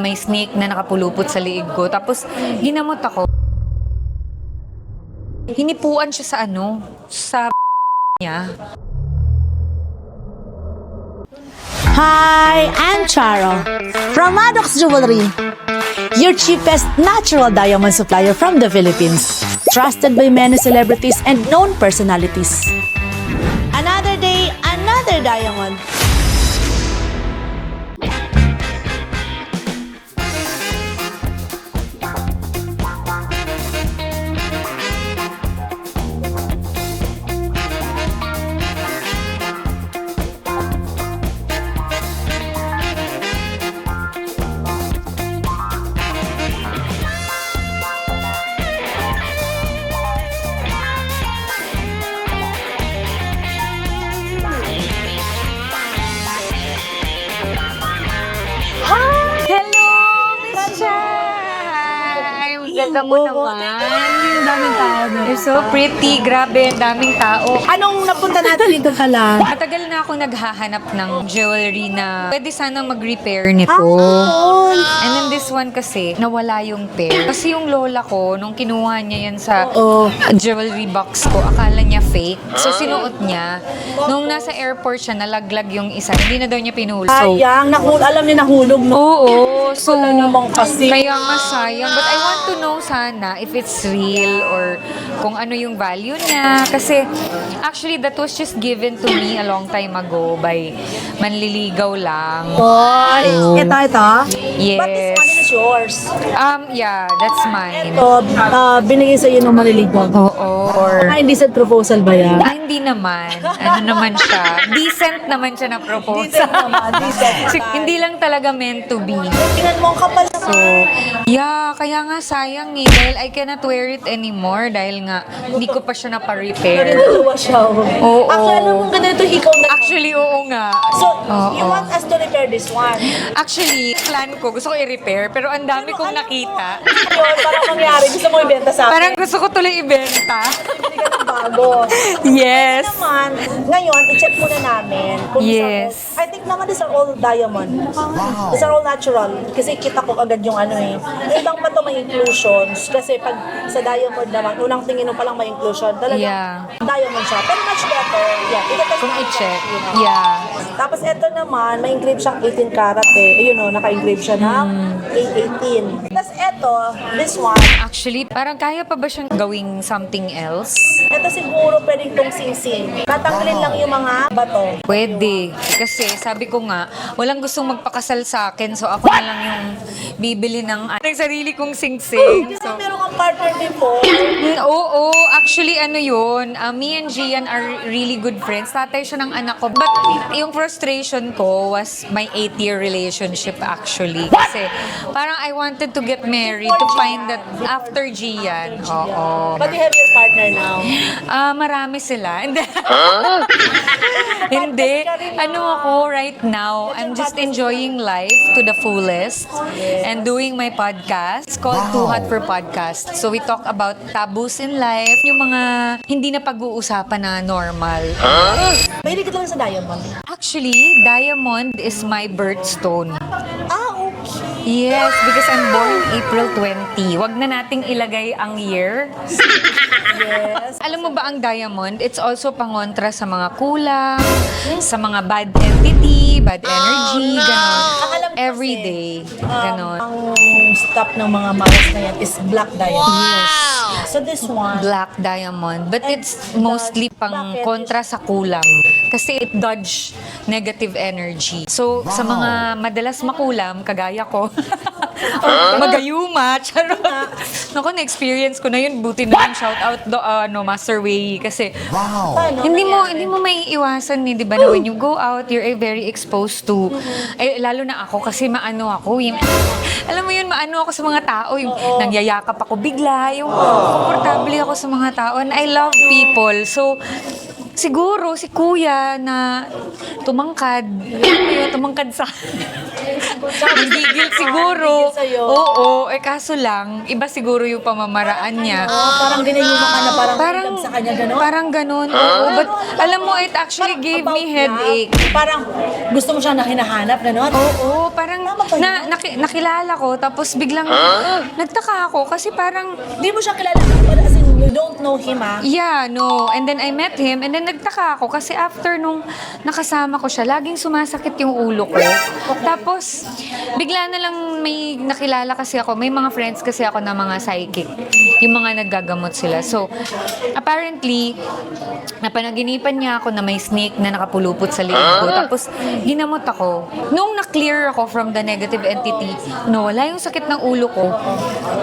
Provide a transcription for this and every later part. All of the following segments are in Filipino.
may snake na nakapulupot sa liig ko. Tapos, ginamot ako. Hinipuan siya sa sa niya. Hi, I'm Charo from Maddox Jewelry, your cheapest natural diamond supplier from the Philippines, trusted by many celebrities and known personalities. Another day, another diamond. Hello, Miss Chay! Ganda mo naman. Ang daming tao doon. You're so pretty. Grabe, ang daming tao. Anong napunta natin dito pala? Matagal na ako naghahanap ng jewelry na pwede sanang mag-repair nito. And then this one kasi, nawala yung pair. Kasi yung lola ko, nung kinuha niya yan sa jewelry box ko, akala niya fake. So sinuot niya. Nung nasa airport siya, nalaglag yung isa. Hindi na daw niya pinulso. Sayang, alam niya nahulog. No? Oo. So, Wala namang kasi. kaya nga sayang. But I want to know sana if it's real or kung ano yung value niya. Kasi, actually, that was just given to me a long time ago by manliligaw lang. Ito. Yes. But this one is yours. Yeah, that's mine. Ito, binigay sa iyo ng maliligaw. Oo. Or, Hindi sa proposal ba yan? hindi naman. Ano naman siya? Decent naman siya na proposal. Decent. Hindi lang talaga meant to be. Tingnan mo ang kapal na. So, yeah, kaya nga sayang eh. Dahil I cannot wear it anymore dahil nga hindi ko pa siya naparepair. Dalawa siya. Oo. Actually, alam mo, ganda ito ikaw na. Actually, oo nga. So, Oo. you want us to repair this one? Actually, plan ko, gusto ko i-repair, pero ang dami kong nakita. Yun, parang mangyari. Gusto mo ibenta sa akin. Parang gusto ko tuloy ibenta. Hindi ka ng bago. Yes. Naman, ngayon, i-check muna namin. Kung Yes. I think naman these are all diamond. These are all natural. Kasi kita ko agad yung Yung ibang pa to may inclusions. Kasi pag sa diamond naman, unang tingin mo palang may inclusion. Talagang Yeah. diamond siya. Pero much better. Yeah, itatest Kung natin i-check. siya. Yeah. Tapos eto naman, may engrave siyang 18 karat eh. Ayun o, naka-engrave siya ng 818. Tapos eto, this one, Actually, parang kaya pa ba siyang gawing something else? eto siguro pwedeng tong sing-sing. Tatanggalin lang yung mga bato. Pwede. Kasi sabi ko nga, walang gustong magpakasal sa akin. So ako na lang yung bibili ng sarili kong sing-sing. Di So, ba meron kang partner before? oo. Actually, ano yun, me and Gian are really good friends. Tatay siya ng anak ko. But yung frustration ko was my 8-year relationship actually. Kasi parang I wanted to get married to find that after Gian. Oo. But you have your partner now. Marami sila. Hindi. Hindi. Ano ako right now, I'm just enjoying life to the fullest and doing my podcast called Too Hot for Podcast. So we talk about taboos in life, yung mga hindi na pag-uusapan na normal. Mahilig ka lang sa diamond. Actually, diamond is my birthstone. Okay. Yes, because I'm born April 20. Wag na nating ilagay ang year. Yes. Alam mo ba ang diamond, it's also pangontra sa mga kulang, sa mga bad entity, bad energy, ganon. Ang alam ko Every kasi, day, ganon. Ang stop ng mga malas na yan is black diamond. Yes. So this one, Black diamond. But it's mostly pang kontra sa kulam. Kasi it dodge negative energy. So, sa mga madalas makulam, kagaya ko, or magayuma, charot. Naku, na-experience ko na yun. Buti na yung shout out Master Way. Kasi, paano hindi nangyari? mo may iwasan ni, di ba, na when you go out, you're very exposed to, lalo na ako, kasi maano ako, alam mo yun, maano ako sa mga tao, yung nangyayakap ako bigla, yung komportable ako sa mga tao, and I love people. So, siguro si kuya na tumangkad sa Nanggigil siguro. Nanggigil sa'yo. Oo, kaso lang, iba siguro yung pamamaraan niya. Parang ginayuma ka na, parang Parang, sa kanya gano'n. parang ganun. Oo, but alam mo, it actually gave me headache. Parang gusto mo siya na hinahanap, gano'n? Oo, parang Tama ba yun? nakilala ko, tapos biglang nagtaka ako kasi parang, Hindi mo siya kilala, but as in, you don't know him, ah. yeah, no. And then I met him, and then nagtaka ako kasi after nung nakasama ko siya, laging sumasakit yung ulo ko. Tapos, bigla na lang may nakilala kasi ako, may mga friends kasi ako na mga psychic. Yung mga naggagamot sila. So, apparently, napanaginipan niya ako na may snake na nakapulupot sa liig ko. Tapos, ginamot ako. Nung na-clear ako from the negative entity, nawala yung sakit ng ulo ko,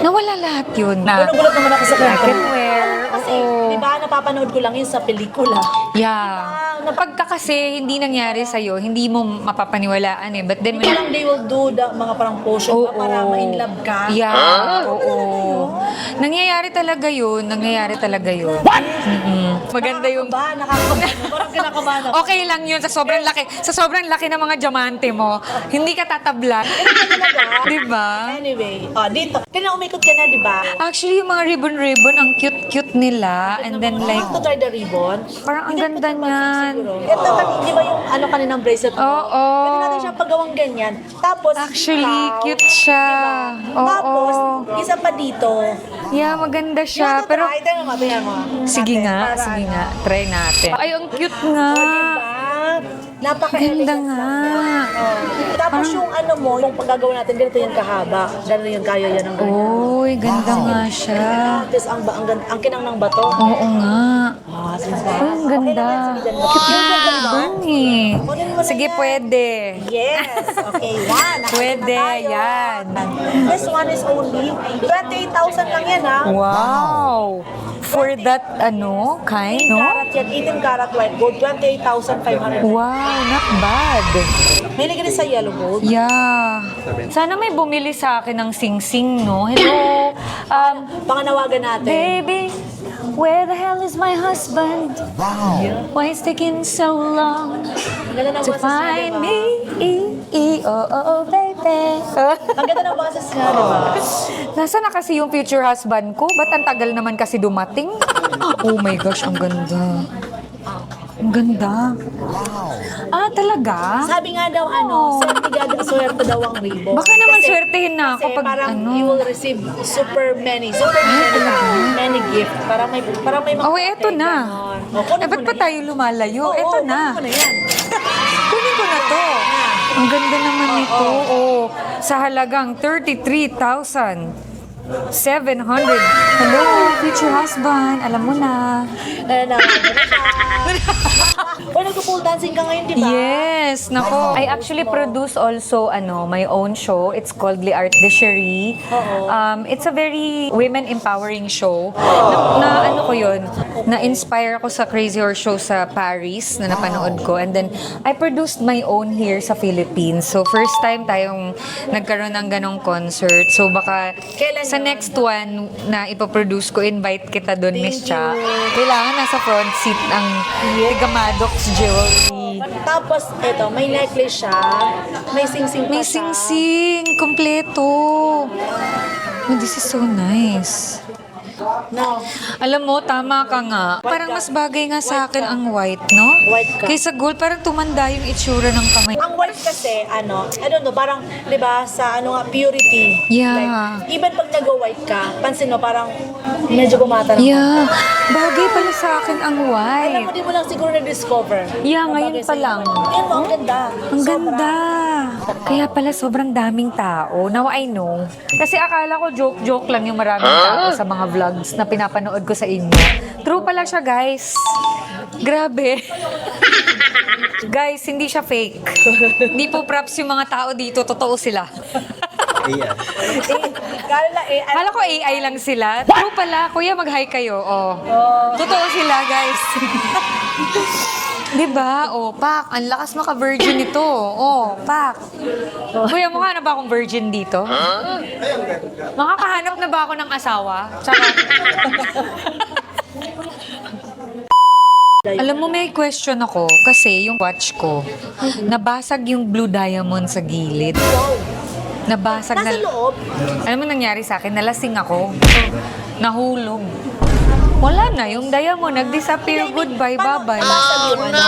nawala lahat yun. Gulat naman ako sa I kwento. can wear. Kasi, Oo. di ba, napapanood ko lang yun sa pelikula. Yeah. Pagka kasi hindi nangyari sa'yo, hindi mo mapapaniwalaan eh. But then, Hindi lang they will do the mga parang potion ba para ma-inlove ka. Yeah, oo. Nangyayari talaga yun. Nangyayari talaga yun. Maganda yung... Ba, nakakabahan. Parang kinakabahan ako. Okay lang yun sa sobrang laki. Sa sobrang laki ng mga diamante mo, hindi ka tatablan. Di ba? Anyway, dito. Kaya umikot ka na, di ba? Actually, yung mga ribbon-ribbon, ang cute-cute nila. And then like, To try the ribbon. parang ang ganda niyan. Ito, di ba yung ano kaninang bracelet mo? Oo. Pwede natin siya paggawang ganyan. Tapos, Actually, ikaw, cute siya. Oo. Tapos, isa pa dito. Yeah, maganda You siya. want to Pero, try? Tingnan mo, tingnan mo. sige Natin, nga, para sige ano. nga. Try natin. Ay, ang cute nga. O, diba? Napaka-elegant Ganda nga. lang. Tapos yung ano mo, yung paggagawa natin, ganito yung kahaba. Ganito yung kaya yan ang ganyan. Uy, ganda nga siya. Tapos ang kinang ng bato. Oo nga. Since Uy, ang ganda. Cute na ribbon eh. Sige, pwede. Yes. Okay, one. Pwede, yan. This one is only 28,000 lang yan, ha? Wow! For that, kind, 18 no? karat yan, 18 karat white gold, 28,500. Wow, not bad. May lagay rin sa yellow gold. Yeah. Sana may bumili sa akin ng sing-sing, no? Hello? Panganawagan natin. Baby, where the hell is my husband? Wow. Why is taking so long Ang ganda ng to boses niya, find diba? me? Oh, baby. Ang ganda ng boses niya, diba? Nasaan na kasi yung future husband ko? Ba't ang tagal naman kasi dumating? Oh my gosh, ang ganda. Ang ganda. Talaga? Sabi nga daw, swerte daw ang ribo. Baka naman swertehin na ako Kasi pag parang ano. you will receive super many gift. Parang may mga... Oh, eto na. ganon. O, kunin Ba't mo pa na tayo lumalayo? yan. Eto Oo, na. kunin mo na yan. Kunin ko na to. Ang ganda naman nito. Oh, sa halagang 33,700. Hello, future husband. Alam mo na. O, nag-pole dancing ka ngayon, di ba? Yes, nako. I actually produce also my own show. It's called Le Art de Cherie. It's a very women empowering show. Na ano ko 'yun, na-inspire ako sa Crazy Horse Show sa Paris na napanood ko, and then I produced my own here sa Philippines. So first time tayong nagkaroon ng ganong concert. So baka Kailan sa yun? next one na ipoproduce ko, invite kita doon, Miss Thank Cha. you. Kailangan nasa front seat ang Tiga Maddox Jewelry. Tapos, eto, may necklace siya. May sing-sing pa May siya. sing-sing, kompleto. Oh, this is so nice. No. Alam mo, tama ka nga. Parang mas bagay nga sa akin ang white, no? White ka. Kaysa gold, parang tumanda yung itsura ng kamay. Ang white kasi, I don't know, parang, di ba, sa purity. Yeah. Like, even pag nag-white ka, pansin mo, parang medyo bumata na. Yeah, bagay pala sa akin ang Alam mo, white. di mo lang siguro na-discover. Yeah, Ang ngayon bagay pa sa'yo. lang. Ayun mo, ang ganda. Ang ganda. Kaya pala sobrang daming tao. Now I know. Kasi akala ko joke-joke lang yung maraming tao sa mga vlogs na pinapanood ko sa inyo. True pala siya, guys. Grabe. Guys, hindi siya fake. Hindi po props yung mga tao dito. Totoo sila. Kala ko AI lang sila. True pala. Kuya, mag-hi kayo. Oh. Totoo sila, guys. Diba? Oh, Pak, ang lakas maka-virgin nito. Oh, Pak. Kuya, mukha na ba akong virgin dito? Makakahanap na ba ako ng asawa? Tsaka... Alam mo, may question ako kasi yung watch ko, nabasag yung blue diamond sa gilid. Wow. Nabasag Nasa loob? Alam mo nangyari sa akin? Nalasing ako. Nahulog. Wala na, yung diamond, nag-disappear, goodbye, Paano bye-bye. nabasag yung ano?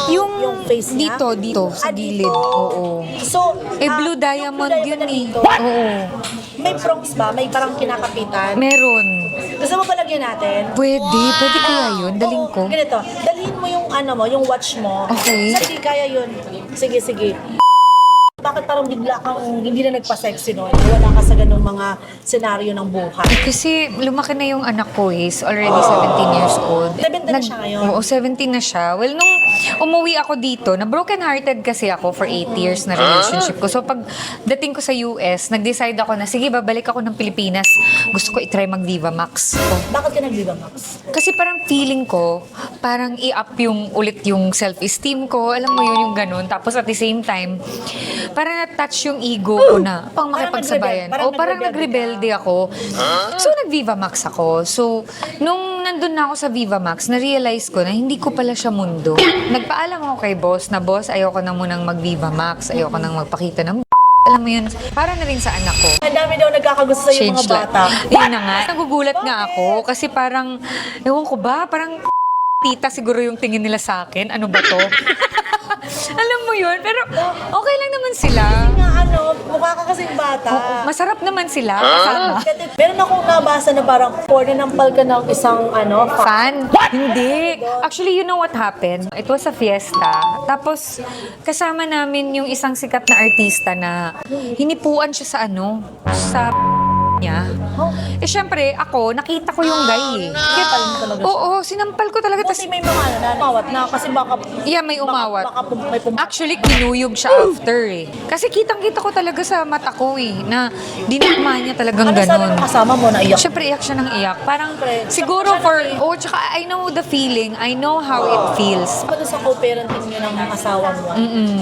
Yung Yung face niya? dito, sa gilid. dito. Oo. So, Blue yung diamond blue yun diamond eh. na dito, Oo. may prongs ba? May parang kinakapitan? Meron. Gusto mo ba lagyan natin? Pwede kaya yun? Daling Oo, ko. Ganito, dalhin mo yung ano mo, yung watch mo. Okay. Sige, kaya yun. Sige. Bakit parang bigla kang hindi na nagpa-sexy no? Wala ka sa ganung mga senaryo ng buhay. Kasi lumaki na yung anak ko is already 17 years old. 17 na siya ngayon? Oo, 17 na siya. Well, nung umuwi ako dito, na broken-hearted kasi ako for 8 years na relationship ko. So, pag dating ko sa US, nag-decide ako na, sige, babalik ako ng Pilipinas. Gusto ko i-try mag-Viva Max. Bakit ka nag-Viva Max? Kasi parang feeling ko, parang i-up ulit yung self-esteem ko. Alam mo yun, yung ganun. Tapos at the same time, parang na-touch yung ego ko na pang makipagsabayan. Parang Parang nagrebelde ako. So, nag-Viva Max ako. So, nung nandun na ako sa Viva Max, na-realize ko na hindi ko pala siya mundo. Nagpaalam ako kay boss na, boss, ayoko na munang mag-Viva Max. Ayoko nang magpakita ng alam mo yun, para na rin sa anak ko. Ang dami daw nagkakagusto sa'yo mga Change bata. Yun na nga. Nagugulat nga ako kasi parang, ewan ko ba, parang tita siguro yung tingin nila sa akin. Ano ba to? Alam mo yun? Pero okay lang naman sila. Nga ano, mukha ka kasing bata. Oo, masarap naman sila kasama. Meron akong nabasa na parang nampal ka ng isang ano, Fan? Hindi. Actually, you know what happened? It was a fiesta. Tapos, kasama namin yung isang sikat na artista na hinipuan siya sa sa niya. Eh, syempre, ako, nakita ko yung guy eh. Kipal mo talaga siya. Oo, sinampal ko talaga. Buti Tas, may mga ano na, umawat na kasi baka... yeah, may umawat. Baka may Actually, kinuyog siya after eh. Kasi kitang-kita ko talaga sa mata ko eh, na dinakma niya talagang Ano sabi ganon. ng kasama mo na iyak? Siyempre, iyak siya ng iyak. Parang, Siyempre. siguro for, tsaka I know the feeling. I know how it feels. Ano sa co-parenting niyo ng asawa mo?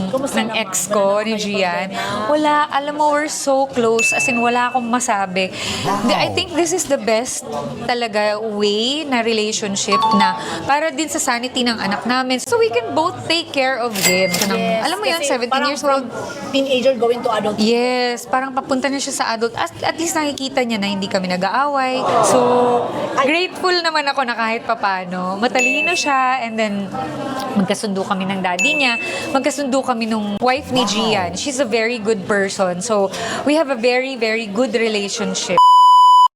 Kumusta Ng naman? ex ko, Wala ni naman kayo Gian. problema? Wala, alam mo, we're so close. As in, wala akong masabi. I think this is the best talaga way na relationship na para din sa sanity ng anak namin. So we can both take care of him. Yes, Alam mo yun, kasi 17 parang years old. from teenager going to adult. Yes, parang papunta na siya sa adult. At least nakikita niya na hindi kami nag-aaway. So, grateful naman ako na kahit papano. Matalino siya and then magkasundo kami ng daddy niya. Magkasundo kami nung wife ni Gian. She's a very good person. So, we have a very, very good relationship.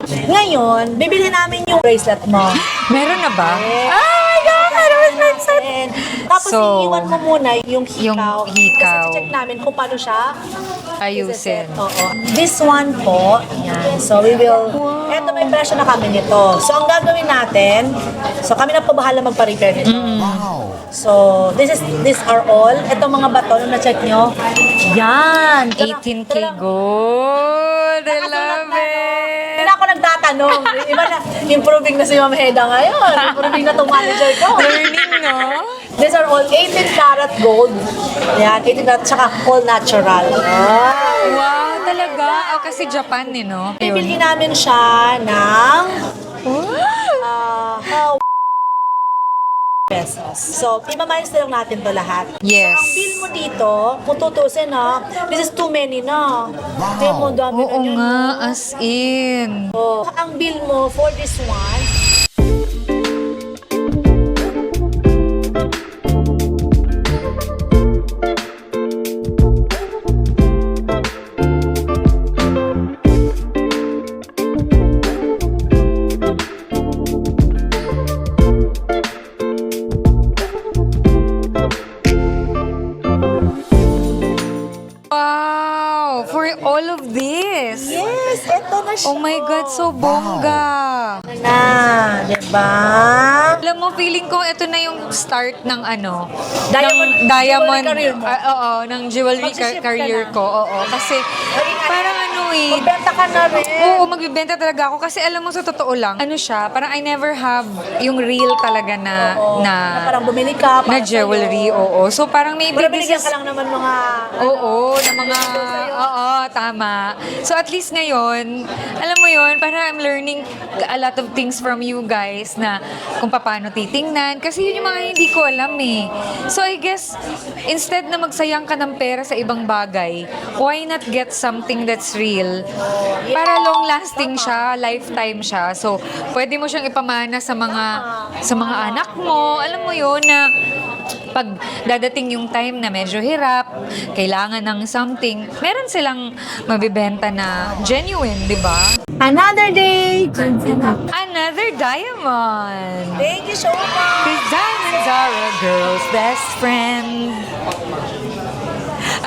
Ngayon, bibili namin yung bracelet mo. Meron na ba? Eh, Oh my God! I was excited! Tapos So, iiwan mo muna yung hikaw. yung hikaw. Kasi check namin kung paano siya Ayusin. Oo. This one po, yan. So we will, eto may presyo na kami nito. So ang gagawin natin, so kami na po bahala magpa-repair nito. So these are all. Itong mga bato, nung na-check nyo, yan. 18K gold! I love it! Hindi na ako nagtatanong. Iba na, improving na si Ma'am Heda ngayon. Improving na itong manager ko. Learning, no? These are all 18 karat gold. Yan, 18 karat, tsaka all natural. Wow, talaga? Oh, kasi Japan, eh, no? Bibili namin siya ng pesos. So, imamiles na lang natin to lahat. Yes. So, ang bill mo dito, kung tutusin ha, this is too many na. Kaya mo dami na Oo yun. nga, as in. Oh, ang bill mo for this one, Wow! For all of this? yes, eto na siya. Oh my God, so bongga! Na, diba? Alam mo, feeling ko ito na yung start ng ano, Diamond- ng diamond, jewelry career mo? oo, ng jewelry Magsiship ka career na? ko, oo. Kasi parang ano eh, Benta ka na rin. Oo, magbibenta talaga ako kasi alam mo sa totoo lang, ano siya, parang I never have yung real talaga na Na parang bumili ka para na jewelry, sa'yo. oo. So parang maybe Pero this binigyan is ka lang naman mga... oo, na mga, oo, tama. So at least ngayon, alam mo yun, parang I'm learning a lot of things from you guys na kung paano titingnan. Kasi yun yung mga hindi ko alam eh. So I guess, instead na magsayang ka ng pera sa ibang bagay, why not get something that's real? Para long-lasting siya, lifetime siya. So, pwede mo siyang ipamana sa mga anak mo. Alam mo yun na pag dadating yung time na medyo hirap, kailangan ng something, meron silang mabibenta na genuine, di ba? Another day. Another diamond! Thank you so much. Cause diamonds are a girl's best friend.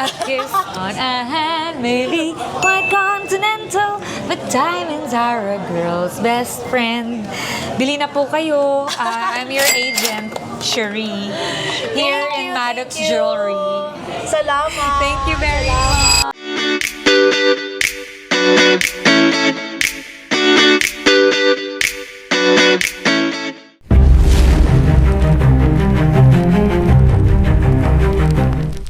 A kiss on a hand may be quite continental, but diamonds are a girl's best friend. Bili na po kayo. I'm your agent, Cherie, here in Maddox Jewelry. Salamat. Thank you very much.